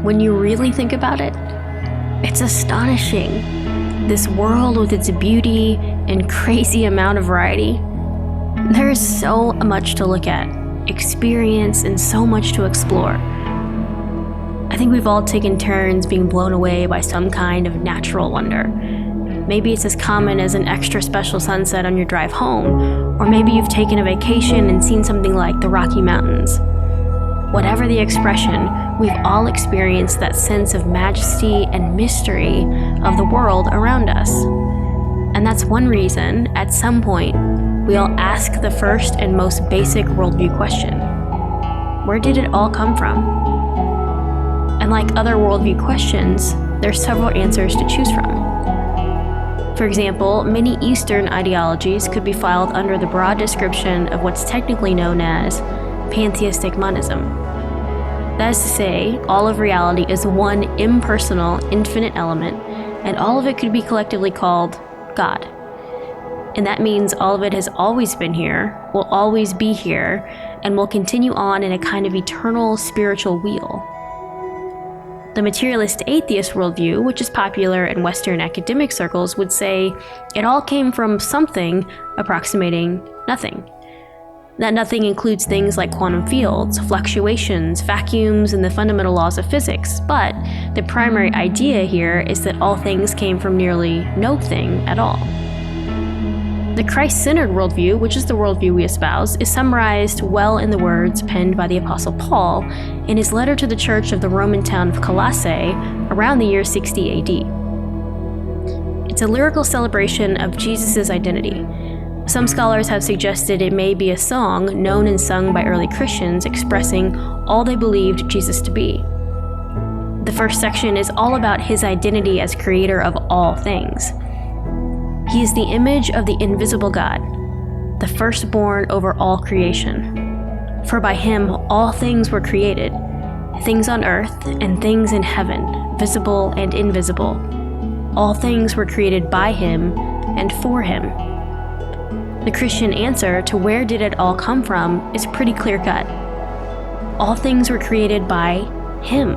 when you really think about it, it's astonishing. This world with its beauty and crazy amount of variety. There is so much to look at, experience, and so much to explore. I think we've all taken turns being blown away by some kind of natural wonder. Maybe it's as common as an extra special sunset on your drive home, or maybe you've taken a vacation and seen something like the Rocky Mountains. Whatever the expression, we've all experienced that sense of majesty and mystery of the world around us. And that's one reason, at some point, we all ask the first and most basic worldview question. Where did it all come from? And like other worldview questions, there's several answers to choose from. For example, many Eastern ideologies could be filed under the broad description of what's technically known as pantheistic monism. That is to say, all of reality is one impersonal, infinite element, and all of it could be collectively called God. And that means all of it has always been here, will always be here, and will continue on in a kind of eternal spiritual wheel. The materialist atheist worldview, which is popular in Western academic circles, would say it all came from something approximating nothing. That nothing includes things like quantum fields, fluctuations, vacuums, and the fundamental laws of physics, but the primary idea here is that all things came from nearly no thing at all. The Christ-centered worldview, which is the worldview we espouse, is summarized well in the words penned by the Apostle Paul in his letter to the church of the Roman town of Colossae around the year 60 AD. It's a lyrical celebration of Jesus' identity. Some scholars have suggested it may be a song known and sung by early Christians expressing all they believed Jesus to be. The first section is all about his identity as creator of all things. He is the image of the invisible God, the firstborn over all creation. For by him all things were created, things on earth and things in heaven, visible and invisible. All things were created by him and for him. The Christian answer to where did it all come from is pretty clear-cut. All things were created by him.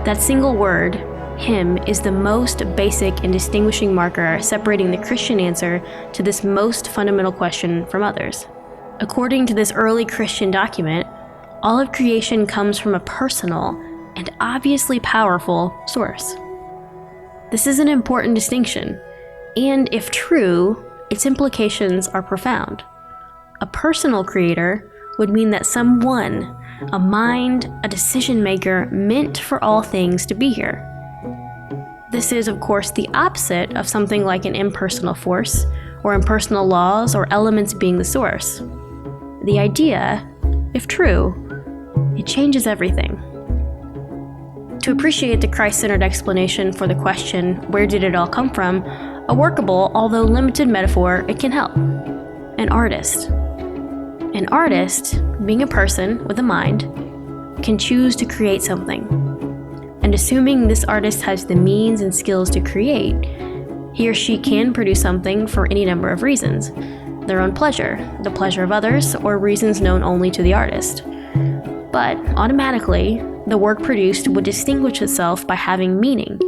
That single word, him, is the most basic and distinguishing marker separating the Christian answer to this most fundamental question from others. According to this early Christian document, all of creation comes from a personal and obviously powerful source. This is an important distinction, and if true, its implications are profound. A personal creator would mean that someone, a mind, a decision maker, meant for all things to be here. This is, of course, the opposite of something like an impersonal force, or impersonal laws, or elements being the source. The idea, if true, it changes everything. To appreciate the Christ-centered explanation for the question, where did it all come from, a workable, although limited metaphor, it can help. An artist. An artist, being a person with a mind, can choose to create something. And assuming this artist has the means and skills to create, he or she can produce something for any number of reasons. Their own pleasure, the pleasure of others, or reasons known only to the artist. But automatically, the work produced would distinguish itself by having meaning,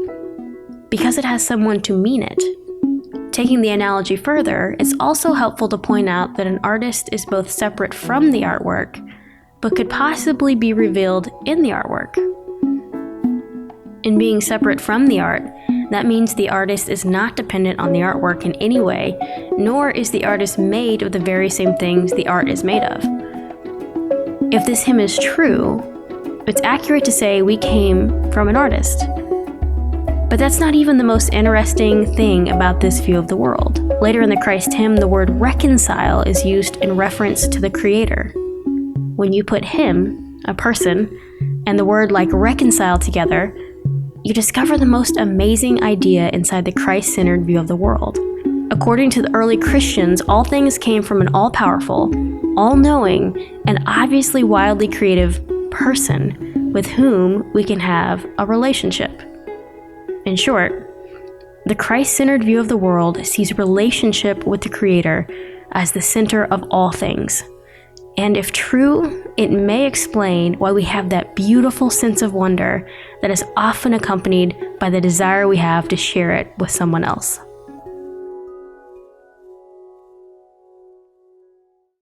because it has someone to mean it. Taking the analogy further, it's also helpful to point out that an artist is both separate from the artwork, but could possibly be revealed in the artwork. In being separate from the art, that means the artist is not dependent on the artwork in any way, nor is the artist made of the very same things the art is made of. If this hymn is true, it's accurate to say we came from an artist. But that's not even the most interesting thing about this view of the world. Later in the Christ hymn, the word reconcile is used in reference to the Creator. When you put him, a person, and the word like reconcile together, you discover the most amazing idea inside the Christ-centered view of the world. According to the early Christians, all things came from an all-powerful, all-knowing, and obviously wildly creative person with whom we can have a relationship. In short, the Christ-centered view of the world sees relationship with the Creator as the center of all things, And if true, it may explain why we have that beautiful sense of wonder that is often accompanied by the desire we have to share it with someone else.